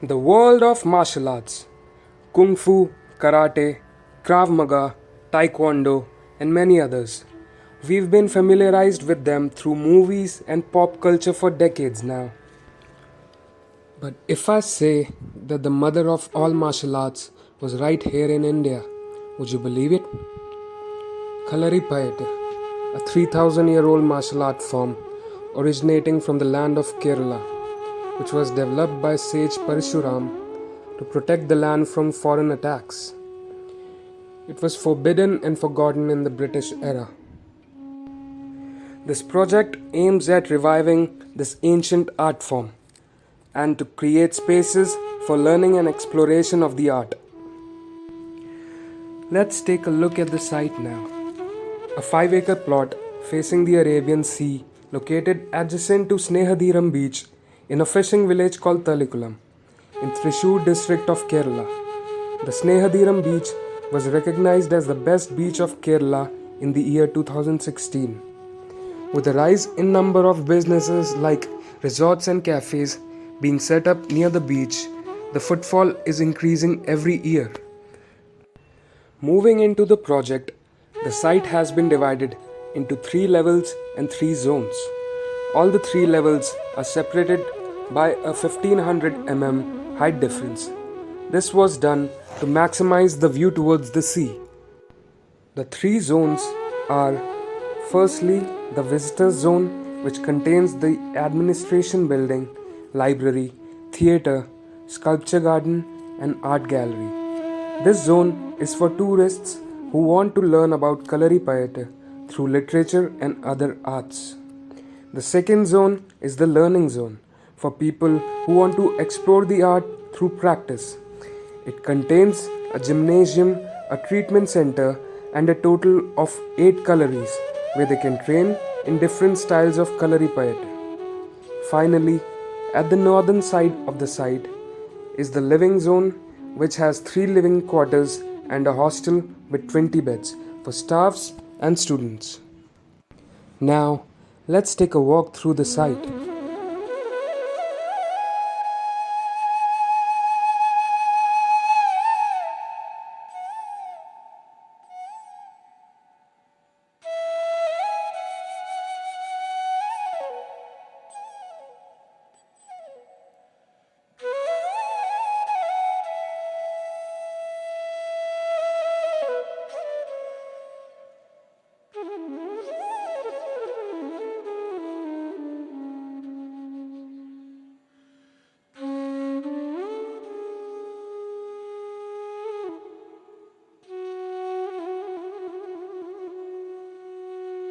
The world of martial arts Kung Fu, Karate, Krav Maga, Taekwondo, and many others. We've been familiarized with them through movies and pop culture for decades now. But if I say that the mother of all martial arts was right here in India, would you believe it? Kalaripayattu, a 3000-year-old martial art form originating from the land of Kerala, which was developed by sage Parshuram to protect the land from foreign attacks. It was forbidden and forgotten in the British era. This project aims at reviving this ancient art form and to create spaces for learning and exploration of the art. Let's take a look at the site now. A 5-acre plot facing the Arabian Sea located adjacent to Snehadiram beach in a fishing village called Talikulam in Thrissur district of Kerala. The Snehadiram beach was recognized as the best beach of Kerala in the year 2016. With a rise in number of businesses like resorts and cafes being set up near the beach, the footfall is increasing every year. Moving into the project, the site has been divided into 3 levels and 3 zones. All the 3 levels are separated by a 1500 mm height difference. This was done to maximize the view towards the sea. The 3 zones are firstly the visitor zone, which contains the administration building, library, theatre, sculpture garden and art gallery. This zone is for tourists who want to learn about Kalaripayattu through literature and other arts. The second zone is the learning zone for people who want to explore the art through practice. It contains a gymnasium, a treatment center and a total of 8 galleries where they can train in different styles of Kalaripayattu. Finally, at the northern side of the site is the living zone, which has 3 living quarters and a hostel with 20 beds for staffs and students. Now, let's take a walk through the site.